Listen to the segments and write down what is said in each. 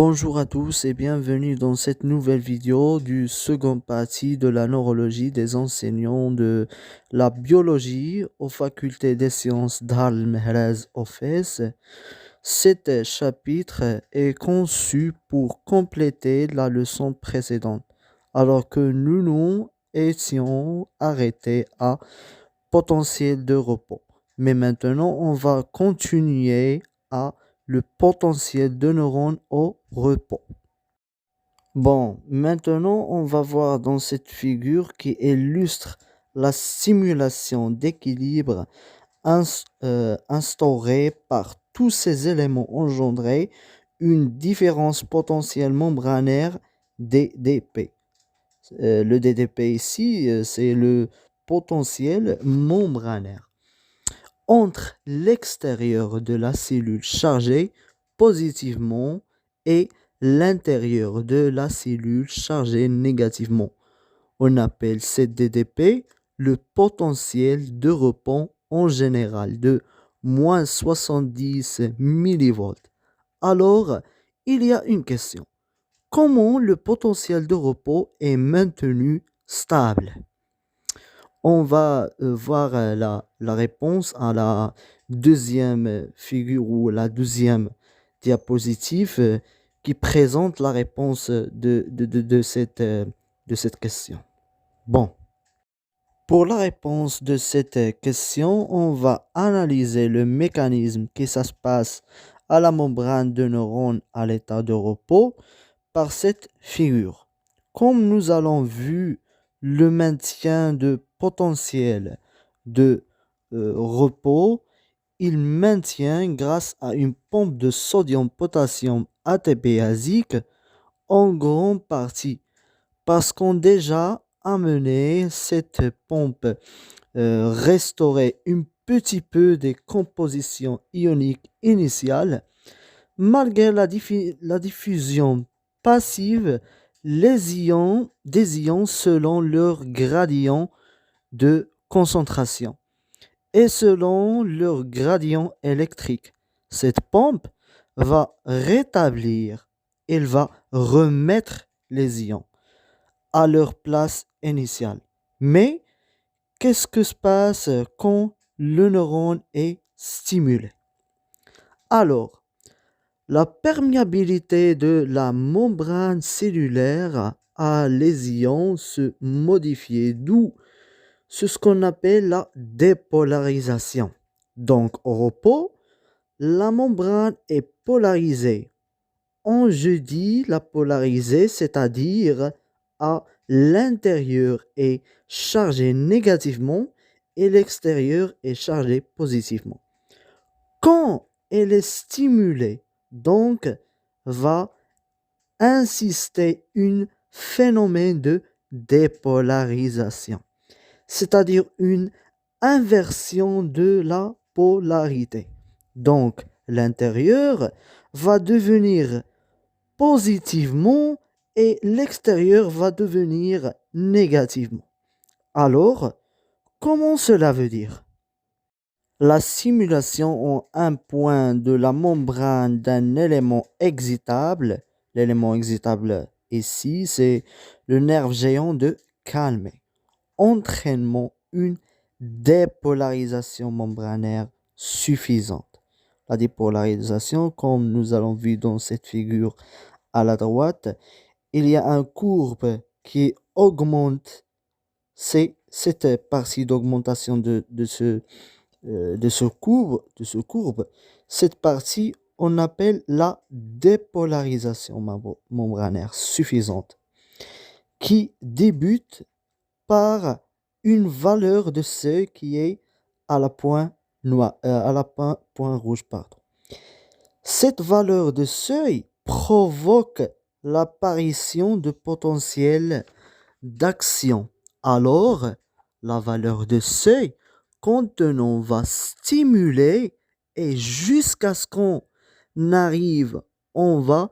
Bonjour à tous et bienvenue dans cette nouvelle vidéo du second partie de la neurologie des enseignants de la biologie aux facultés des sciences d'Al-Mehrez au Fès. Cet chapitre est conçu pour compléter la leçon précédente, alors que nous nous étions arrêtés à potentiel de repos. Mais maintenant, on va continuer à le potentiel de neurones au repos. Bon, maintenant, on va voir dans cette figure qui illustre la simulation d'équilibre instaurée par tous ces éléments engendrés une différence potentielle membranaire DDP. Le DDP ici, c'est le potentiel membranaire entre l'extérieur de la cellule chargée positivement et l'intérieur de la cellule chargée négativement. On appelle cette DDP le potentiel de repos en général de moins 70 millivolts. Alors, il y a une question. Comment le potentiel de repos est maintenu stable? On va voir la réponse à la deuxième figure ou la deuxième diapositive qui présente la réponse de cette question. Bon, pour la réponse de cette question, on va analyser le mécanisme qui ça se passe à la membrane de neurones à l'état de repos par cette figure. Comme nous allons vu le maintien de potentiel de repos, il maintient grâce à une pompe de sodium-potassium ATP basique en grande partie parce qu'on déjà amené cette pompe restaurer un petit peu des compositions ioniques initiales malgré la diffusion passive des ions selon leur gradient de concentration et selon leur gradient électrique. Cette pompe va rétablir, elle va remettre les ions à leur place initiale. Mais qu'est-ce que se passe quand le neurone est stimulé? Alors, la perméabilité de la membrane cellulaire à les ions se modifie, d'où ce qu'on appelle la dépolarisation. Donc, au repos, la membrane est polarisée. Je dis la polarisée, c'est-à-dire à l'intérieur est chargé négativement et l'extérieur est chargé positivement. Quand elle est stimulée, donc, va insister un phénomène de dépolarisation, c'est-à-dire une inversion de la polarité. Donc, l'intérieur va devenir positivement et l'extérieur va devenir négativement. Alors, comment cela veut dire? La simulation en un point de la membrane d'un élément excitable, l'élément excitable ici, c'est le nerf géant de Calmet, entraînement une dépolarisation membranaire suffisante. La dépolarisation, comme nous allons voir dans cette figure à la droite, il y a une courbe qui augmente, c'est cette partie d'augmentation de ce courbe, cette partie, on appelle la dépolarisation membranaire suffisante, qui débute par une valeur de seuil qui est à la point noir, à la point rouge, pardon. Cette valeur de seuil provoque l'apparition de potentiel d'action. Alors, la valeur de seuil contenant va stimuler et jusqu'à ce qu'on arrive, on va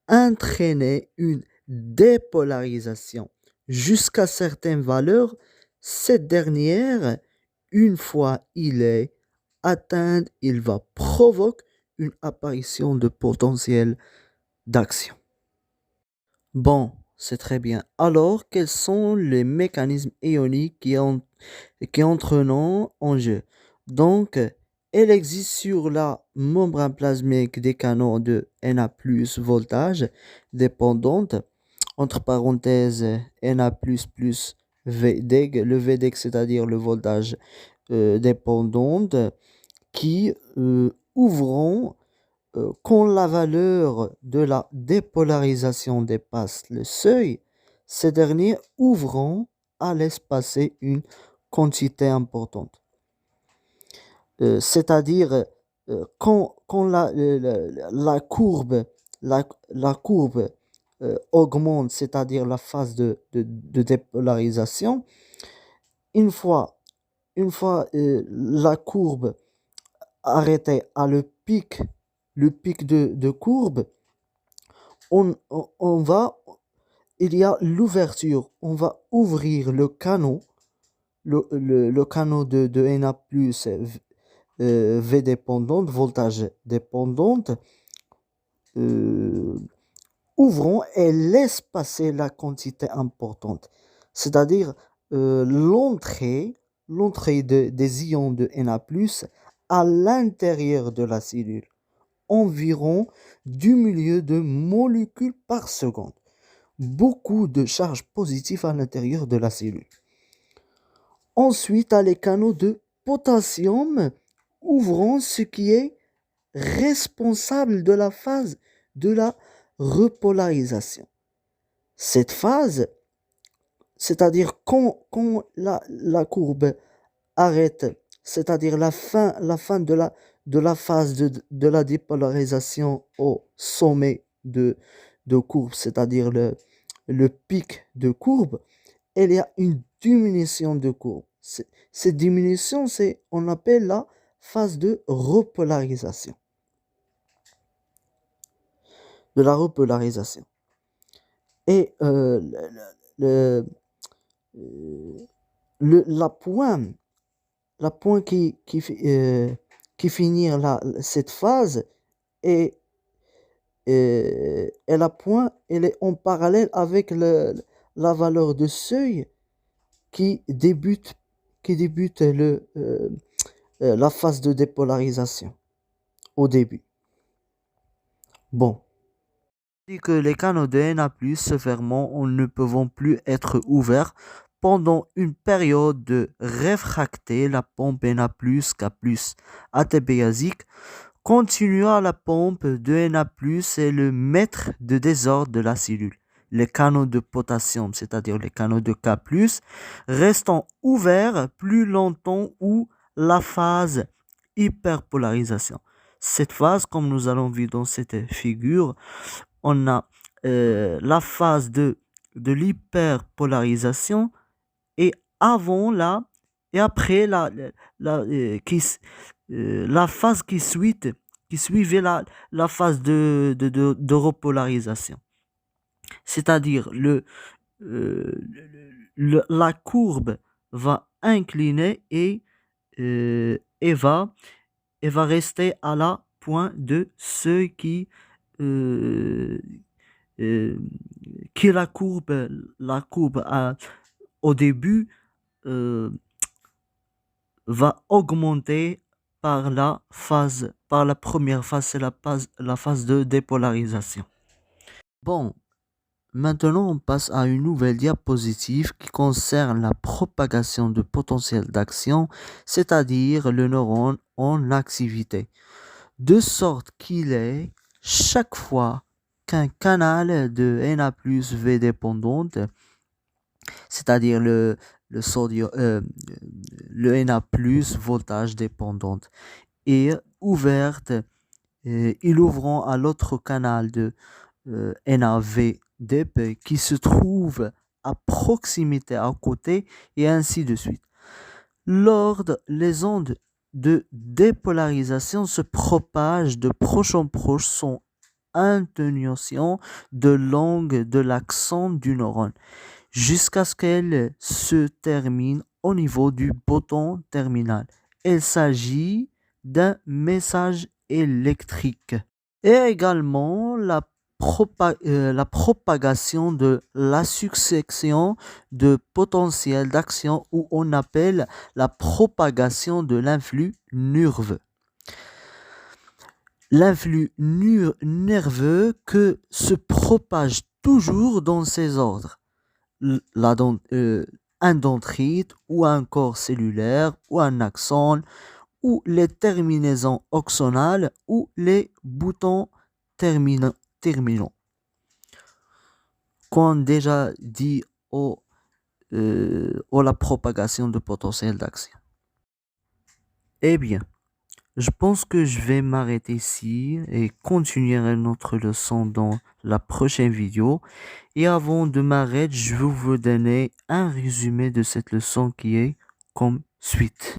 entraîner une dépolarisation. Jusqu'à certaines valeurs, cette dernière, une fois il est atteint, il va provoquer une apparition de potentiel d'action. Bon, c'est très bien. Alors, quels sont les mécanismes ioniques qui entrent en jeu? Donc, il existe sur la membrane plasmique des canaux de Na+ voltage dépendante, entre parenthèses Na++ VDEG, le VDEG c'est-à-dire le voltage dépendante, qui ouvrant quand la valeur de la dépolarisation dépasse le seuil, ces derniers ouvrant à laisser passer une quantité importante. C'est-à-dire quand la courbe, la courbe augmente, c'est-à-dire la phase de dépolarisation, une fois, la courbe arrêtée à le pic de courbe, on va, il y a l'ouverture, on va ouvrir le canot, le canot de Na+, V dépendante, voltage dépendante, euh, ouvrons et laisse passer la quantité importante. C'est-à-dire l'entrée des ions de Na+, à l'intérieur de la cellule, environ du milieu de molécules par seconde. Beaucoup de charges positives à l'intérieur de la cellule. Ensuite, à les canaux de potassium ouvrant ce qui est responsable de la phase de la repolarisation. Cette phase, c'est-à-dire quand la courbe arrête, c'est-à-dire la fin de la phase de la dépolarisation au sommet de courbe, c'est-à-dire le pic de courbe, il y a une diminution de courbe. Cette diminution, on appelle la phase de repolarisation. De la repolarisation. Et la pointe qui finit cette phase est, et la pointe, elle est en parallèle avec la valeur de seuil qui débute la phase de dépolarisation au début. Bon. Dit que les canaux de Na+ se ferment ou ne peuvent plus être ouverts pendant une période de réfracté, la pompe Na+, K+, ATP basique continua la pompe de Na+, est le maître de désordre de la cellule. Les canaux de potassium, c'est-à-dire les canaux de K+, restant ouverts plus longtemps ou la phase hyperpolarisation. Cette phase, comme nous allons voir dans cette figure, on a la phase de l'hyperpolarisation et avant et après la phase qui suivait la phase de repolarisation. C'est-à-dire la courbe va incliner et va rester à la pointe de ce qui la courbe au début va augmenter par la première phase, c'est la phase de dépolarisation. Bon, maintenant on passe à une nouvelle diapositive qui concerne la propagation de potentiel d'action, c'est-à-dire le neurone en activité, de sorte qu'il est chaque fois qu'un canal de Na+ V dépendante, c'est-à-dire le sodium, le Na+ voltage dépendante, est ouverte, il ouvrant à l'autre canal de NaVDP qui se trouve à proximité à côté et ainsi de suite. Les ondes de dépolarisation se propagent de proche en proche sans atténuation de l'angle de l'axon du neurone jusqu'à ce qu'elle se termine au niveau du bouton terminal. Il s'agit d'un message électrique. Et également, la la propagation de la succession de potentiels d'action ou on appelle la propagation de l'influx nerveux. L'influx nerveux que se propage toujours dans ces ordres. Un dendrite ou un corps cellulaire ou un axone ou les terminaisons axonales ou les boutons terminaux. Qu'on déjà dit la propagation de potentiel d'action. Eh bien, je pense que je vais m'arrêter ici et continuer notre leçon dans la prochaine vidéo. Et avant de m'arrêter, je vais vous donner un résumé de cette leçon qui est comme suite.